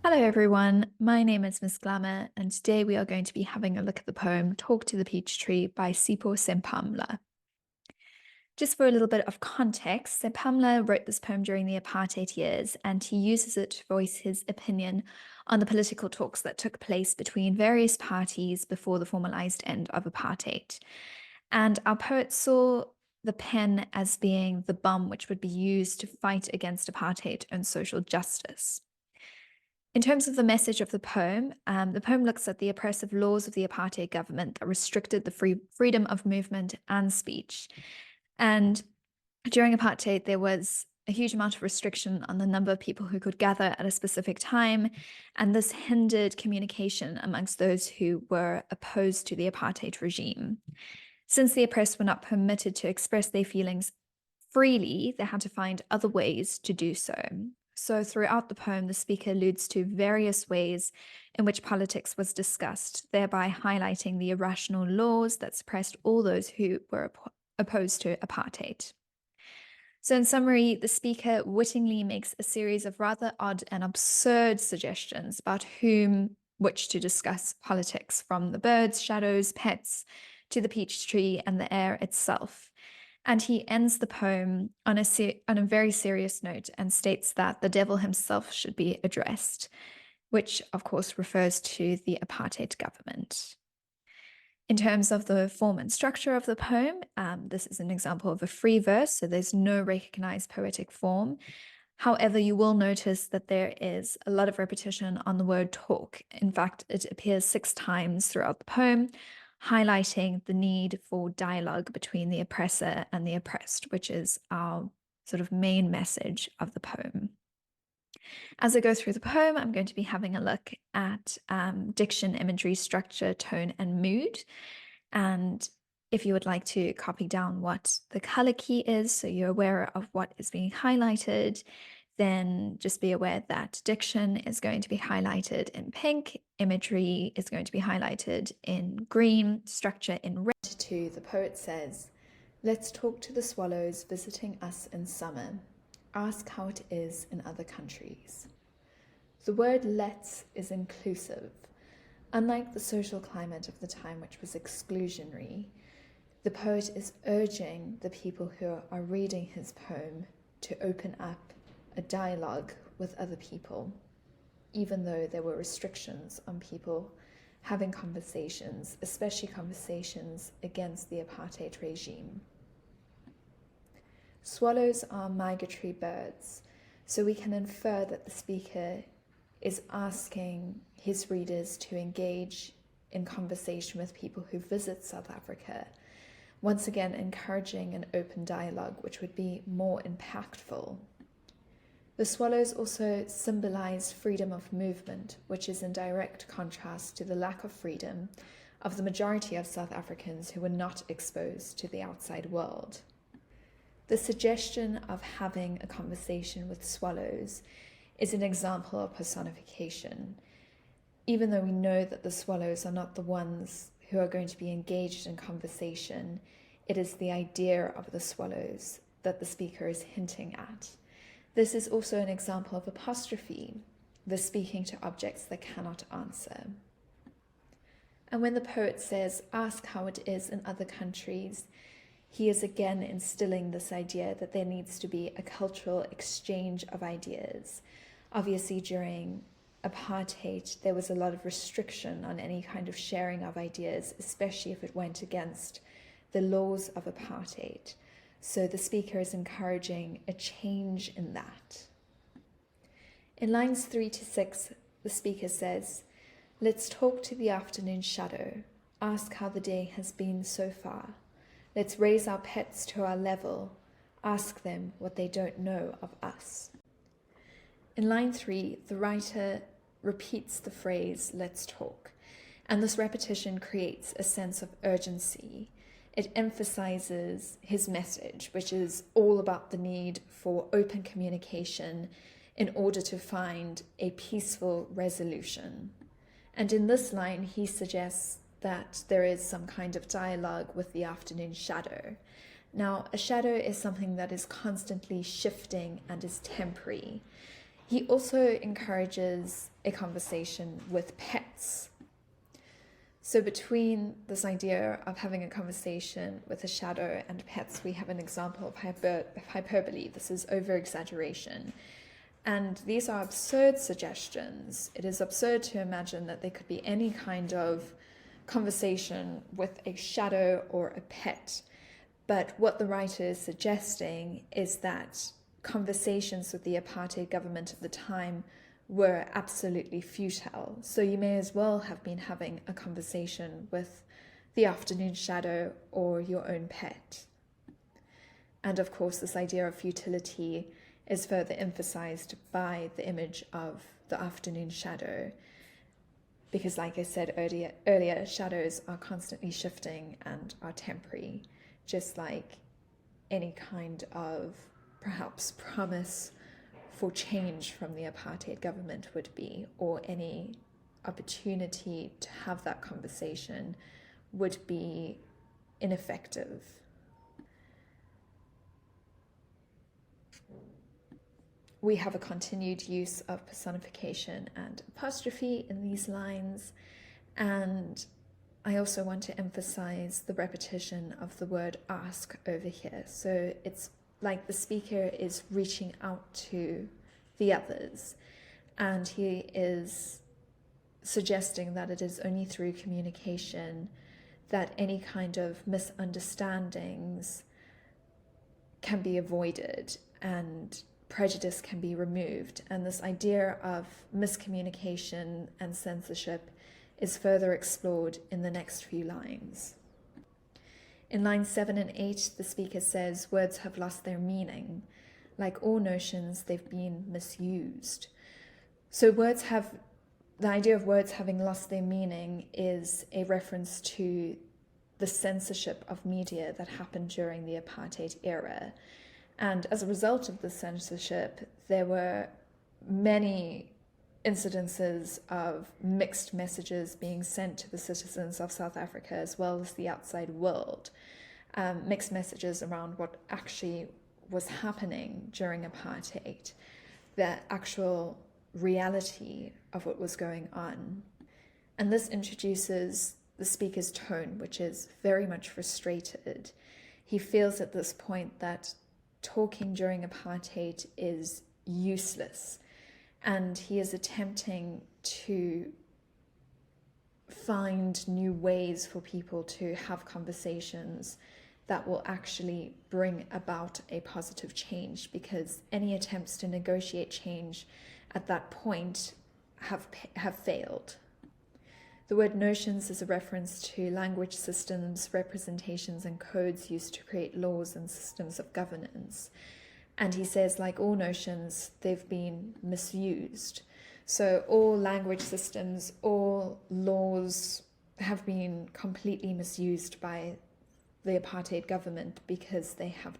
Hello everyone, my name is Miss Glamour and today we are going to be having a look at the poem Talk to the Peach Tree by Sipho Sepamla. Just for a little bit of context, Sepamla wrote this poem during the apartheid years and he uses it to voice his opinion on the political talks that took place between various parties before the formalized end of apartheid. And our poet saw the pen as being the bomb which would be used to fight against apartheid and social justice. In terms of the message of the poem looks at the oppressive laws of the apartheid government that restricted the freedom of movement and speech. And during apartheid, there was a huge amount of restriction on the number of people who could gather at a specific time, and this hindered communication amongst those who were opposed to the apartheid regime. Since the oppressed were not permitted to express their feelings freely, they had to find other ways to do so. So throughout the poem, the speaker alludes to various ways in which politics was discussed, thereby highlighting the irrational laws that suppressed all those who were opposed to apartheid. So in summary, the speaker wittingly makes a series of rather odd and absurd suggestions about which to discuss politics, from the birds, shadows, pets, to the peach tree and the air itself. And he ends the poem on a very serious note and states that the devil himself should be addressed, which of course refers to the apartheid government. In terms of the form and structure of the poem, this is an example of a free verse, so there's no recognized poetic form. However, you will notice that there is a lot of repetition on the word talk. In fact, it appears 6 times throughout the poem, highlighting the need for dialogue between the oppressor and the oppressed, which is our sort of main message of the poem. As I go through the poem, I'm going to be having a look at diction, imagery, structure, tone, and mood. And if you would like to copy down what the color key is, so you're aware of what is being highlighted, then just be aware that diction is going to be highlighted in pink, imagery is going to be highlighted in green, structure in red. 2, the poet says, "Let's talk to the swallows visiting us in summer. Ask how it is in other countries." The word let's is inclusive. Unlike the social climate of the time, which was exclusionary, the poet is urging the people who are reading his poem to open up a dialogue with other people, even though there were restrictions on people having conversations, especially conversations against the apartheid regime. Swallows are migratory birds, so we can infer that the speaker is asking his readers to engage in conversation with people who visit South Africa, once again encouraging an open dialogue, which would be more impactful. The swallows also symbolize freedom of movement, which is in direct contrast to the lack of freedom of the majority of South Africans who were not exposed to the outside world. The suggestion of having a conversation with swallows is an example of personification. Even though we know that the swallows are not the ones who are going to be engaged in conversation, it is the idea of the swallows that the speaker is hinting at. This is also an example of apostrophe, the speaking to objects that cannot answer. And when the poet says, "Ask how it is in other countries," he is again instilling this idea that there needs to be a cultural exchange of ideas. Obviously, during apartheid, there was a lot of restriction on any kind of sharing of ideas, especially if it went against the laws of apartheid. So the speaker is encouraging a change in that. In lines 3 to 6, the speaker says, "Let's talk to the afternoon shadow. Ask how the day has been so far. Let's raise our pets to our level. Ask them what they don't know of us." In line 3, the writer repeats the phrase, "let's talk," and this repetition creates a sense of urgency. It emphasizes his message, which is all about the need for open communication in order to find a peaceful resolution. And in this line, he suggests that there is some kind of dialogue with the afternoon shadow. Now, a shadow is something that is constantly shifting and is temporary. He also encourages a conversation with pets. So between this idea of having a conversation with a shadow and pets, we have an example of hyperbole. This is over-exaggeration. And these are absurd suggestions. It is absurd to imagine that there could be any kind of conversation with a shadow or a pet. But what the writer is suggesting is that conversations with the apartheid government at the time were absolutely futile. So you may as well have been having a conversation with the afternoon shadow or your own pet. And of course, this idea of futility is further emphasized by the image of the afternoon shadow, because like I said earlier, shadows are constantly shifting and are temporary, just like any kind of perhaps promise for change from the apartheid government would be, or any opportunity to have that conversation would be ineffective. We have a continued use of personification and apostrophe in these lines, and I also want to emphasize the repetition of the word ask over here. So it's like the speaker is reaching out to the others, and he is suggesting that it is only through communication that any kind of misunderstandings can be avoided and prejudice can be removed. And this idea of miscommunication and censorship is further explored in the next few lines. In lines 7 and 8, the speaker says, words have lost their meaning. Like all notions, they've been misused. So the idea of words having lost their meaning is a reference to the censorship of media that happened during the apartheid era. And as a result of the censorship, there were many incidences of mixed messages being sent to the citizens of South Africa as well as the outside world. Mixed messages around what actually was happening during apartheid, the actual reality of what was going on. And this introduces the speaker's tone, which is very much frustrated. He feels at this point that talking during apartheid is useless, and he is attempting to find new ways for people to have conversations that will actually bring about a positive change, because any attempts to negotiate change at that point have failed. The word notions is a reference to language systems, representations, and codes used to create laws and systems of governance. And he says, like all notions, they've been misused. So all language systems, all laws have been completely misused by the apartheid government, because they have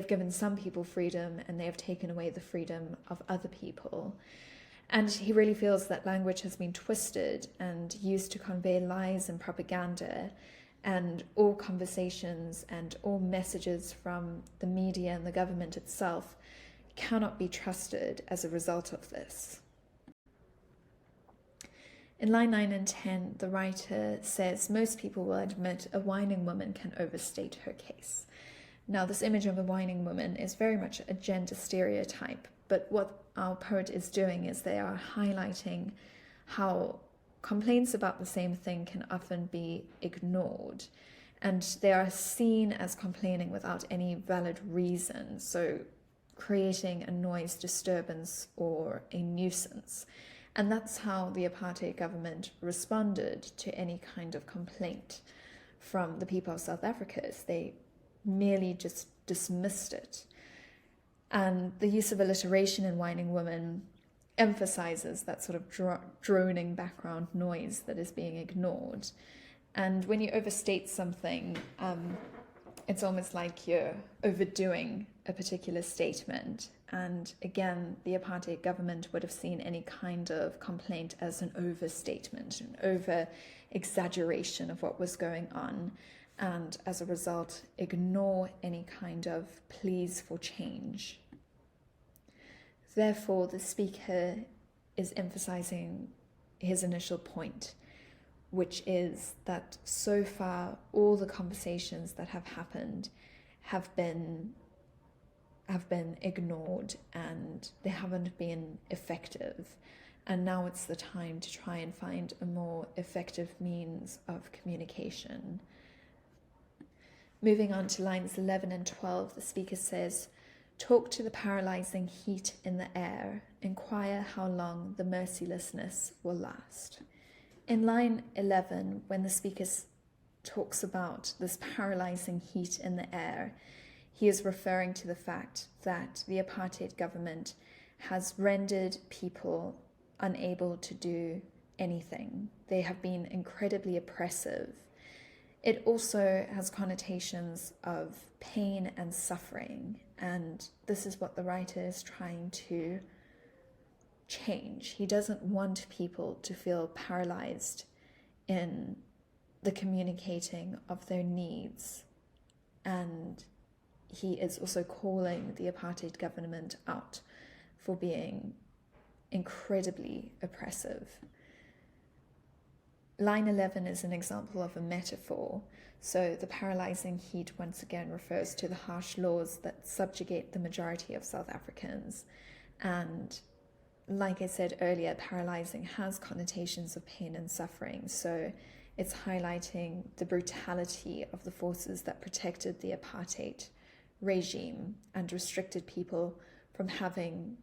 given some people freedom and they have taken away the freedom of other people. And he really feels that language has been twisted and used to convey lies and propaganda, and all conversations and all messages from the media and the government itself cannot be trusted as a result of this. In line 9 and 10, the writer says, most people will admit a whining woman can overstate her case. Now, this image of a whining woman is very much a gender stereotype, but what our poet is doing is they are highlighting how complaints about the same thing can often be ignored, and they are seen as complaining without any valid reason, so creating a noise disturbance or a nuisance. And that's how the apartheid government responded to any kind of complaint from the people of South Africa. They merely just dismissed it. And the use of alliteration in whining woman emphasizes that sort of droning background noise that is being ignored. And when you overstate something, it's almost like you're overdoing a particular statement. And again, the apartheid government would have seen any kind of complaint as an overstatement, an over-exaggeration of what was going on, and as a result, ignore any kind of pleas for change. Therefore, the speaker is emphasizing his initial point, which is that so far all the conversations that have happened have been ignored and they haven't been effective. And now it's the time to try and find a more effective means of communication. Moving on to lines 11 and 12, the speaker says, "Talk to the paralyzing heat in the air. Inquire how long the mercilessness will last." In line 11, when the speaker talks about this paralyzing heat in the air, he is referring to the fact that the apartheid government has rendered people unable to do anything. They have been incredibly oppressive. It also has connotations of pain and suffering, and this is what the writer is trying to change. He doesn't want people to feel paralyzed in the communicating of their needs, and he is also calling the apartheid government out for being incredibly oppressive. Line 11 is an example of a metaphor. So the paralyzing heat once again refers to the harsh laws that subjugate the majority of South Africans. And like I said earlier, paralyzing has connotations of pain and suffering. So it's highlighting the brutality of the forces that protected the apartheid regime and restricted people from having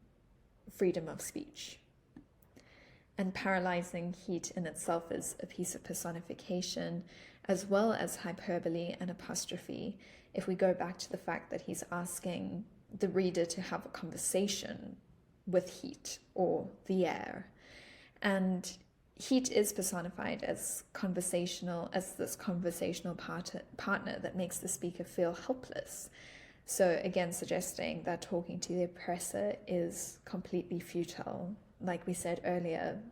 freedom of speech. And paralyzing heat in itself is a piece of personification, as well as hyperbole and apostrophe. If we go back to the fact that he's asking the reader to have a conversation with heat or the air. And heat is personified as this conversational partner that makes the speaker feel helpless. So again, suggesting that talking to the oppressor is completely futile. Like we said earlier,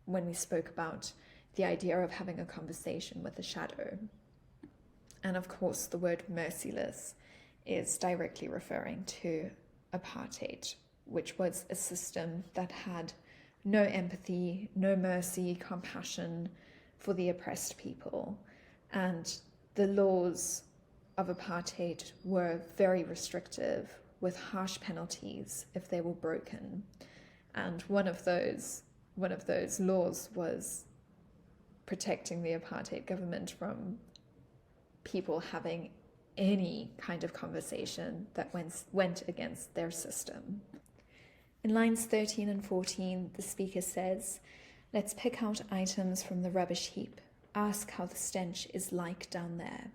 when we spoke about the idea of having a conversation with a shadow. And of course, the word merciless is directly referring to apartheid, which was a system that had no empathy, no mercy, compassion for the oppressed people. And the laws of apartheid were very restrictive, with harsh penalties if they were broken. And one of those laws was protecting the apartheid government from people having any kind of conversation that went against their system. In lines 13 and 14, the speaker says, "Let's pick out items from the rubbish heap. Ask how the stench is like down there."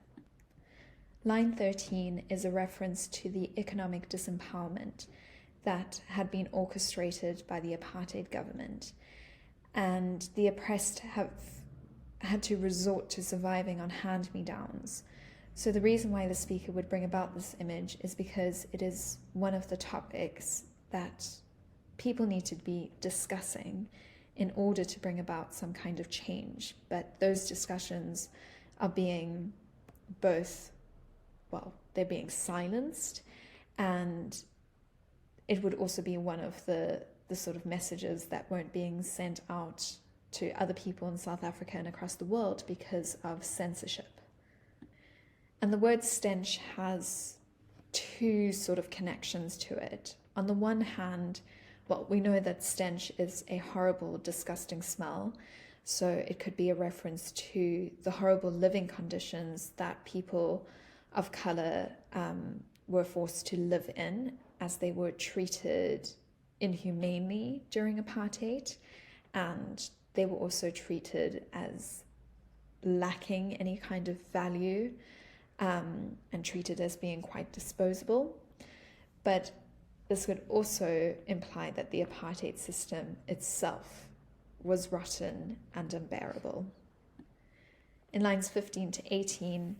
Line 13 is a reference to the economic disempowerment that had been orchestrated by the apartheid government, and the oppressed have had to resort to surviving on hand-me-downs. So the reason why the speaker would bring about this image is because it is one of the topics that people need to be discussing in order to bring about some kind of change. But those discussions are being they're being silenced, and it would also be one of the sort of messages that weren't being sent out to other people in South Africa and across the world because of censorship. And the word stench has two sort of connections to it. On the one hand, we know that stench is a horrible, disgusting smell. So it could be a reference to the horrible living conditions that people of color were forced to live in, as they were treated inhumanely during apartheid, and they were also treated as lacking any kind of value, and treated as being quite disposable. But this would also imply that the apartheid system itself was rotten and unbearable. In lines 15 to 18,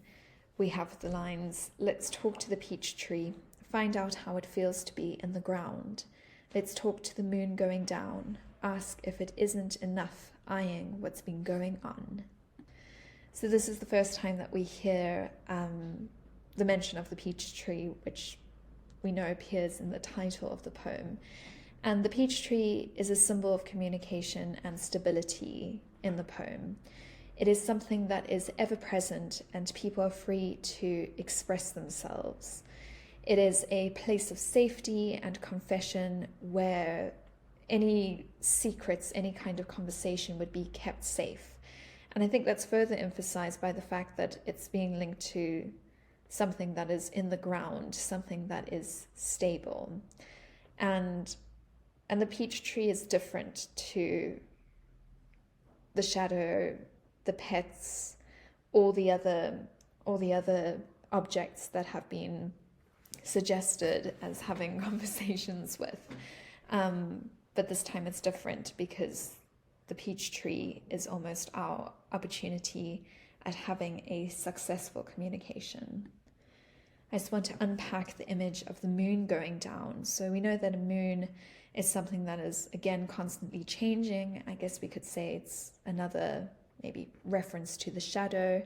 we have the lines, "Let's talk to the peach tree, find out how it feels to be in the ground. Let's talk to the moon going down, ask if it isn't enough eyeing what's been going on." So this is the first time that we hear the mention of the peach tree, which we know appears in the title of the poem. And the peach tree is a symbol of communication and stability in the poem. It is something that is ever present and people are free to express themselves. It is a place of safety and confession where any secrets, any kind of conversation would be kept safe. And I think that's further emphasized by the fact that it's being linked to something that is in the ground, something that is stable. And the peach tree is different to the shadow, the pets, all the other objects that have been suggested as having conversations with. But this time it's different because the peach tree is almost our opportunity at having a successful communication. I just want to unpack the image of the moon going down. So we know that a moon is something that is, again, constantly changing. I guess we could say it's another maybe reference to the shadow.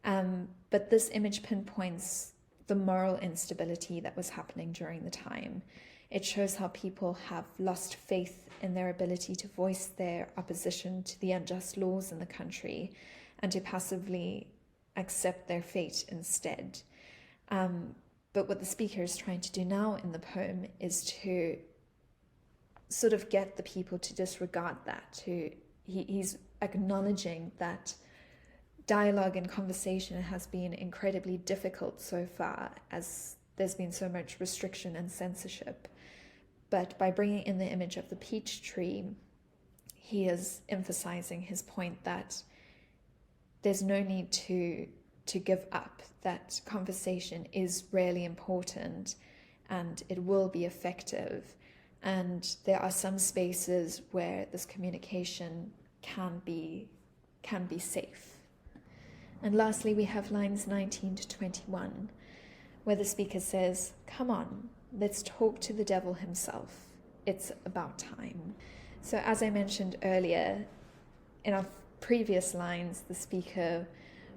But this image pinpoints the moral instability that was happening during the time. It shows how people have lost faith in their ability to voice their opposition to the unjust laws in the country and to passively accept their fate instead. But what the speaker is trying to do now in the poem is to sort of get the people to disregard that. He's acknowledging that dialogue and conversation has been incredibly difficult so far, as there's been so much restriction and censorship. But by bringing in the image of the peach tree, he is emphasizing his point that there's no need to give up, that conversation is really important and it will be effective. And there are some spaces where this communication can be safe. And lastly, we have lines 19 to 21, where the speaker says, "Come on, let's talk to the devil himself. It's about time." So as I mentioned earlier, in our previous lines, the speaker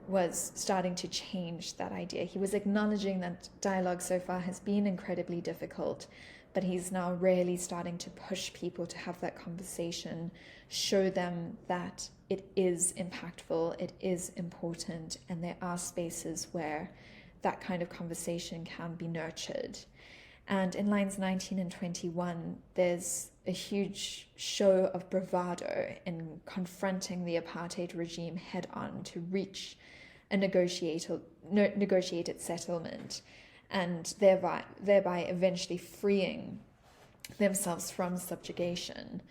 was starting to change that idea. He was acknowledging that dialogue so far has been incredibly difficult, but he's now really starting to push people to have that conversation, show them that it is impactful, it is important, and there are spaces where that kind of conversation can be nurtured. And in lines 19 and 21, there's a huge show of bravado in confronting the apartheid regime head on to reach a negotiated settlement, and thereby eventually freeing themselves from subjugation.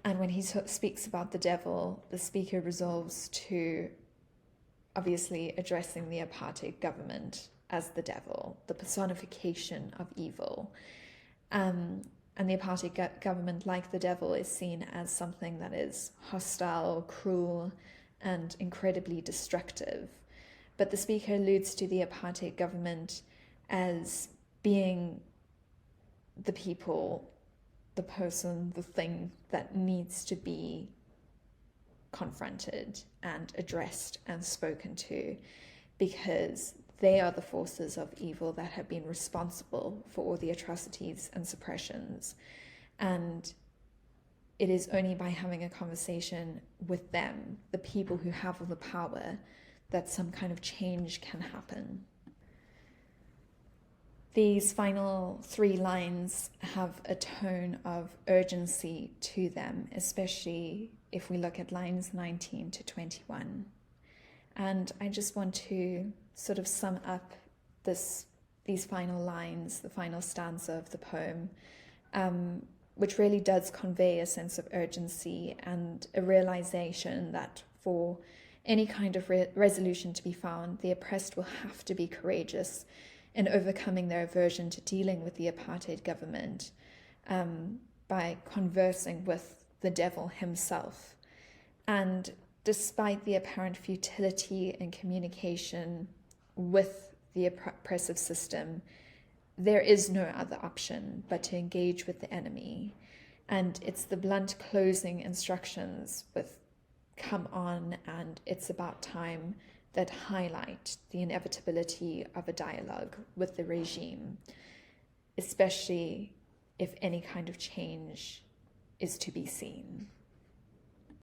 And when he speaks about the devil, the speaker resolves to obviously addressing the apartheid government as the devil, the personification of evil. And the apartheid government, like the devil, is seen as something that is hostile, cruel, and incredibly destructive. But the speaker alludes to the apartheid government as being the people, the person, the thing that needs to be confronted and addressed and spoken to, because they are the forces of evil that have been responsible for all the atrocities and suppressions. And it is only by having a conversation with them, the people who have all the power, that some kind of change can happen. These final three lines have a tone of urgency to them, especially if we look at lines 19 to 21. And I just want to sort of sum up these final lines, the final stanza of the poem, which really does convey a sense of urgency and a realization that for any kind of resolution to be found, the oppressed will have to be courageous in overcoming their aversion to dealing with the apartheid government by conversing with the devil himself. And despite the apparent futility in communication with the oppressive system, there is no other option but to engage with the enemy. And it's the blunt closing instructions with "come on" and "it's about time" that highlight the inevitability of a dialogue with the regime, especially if any kind of change is to be seen.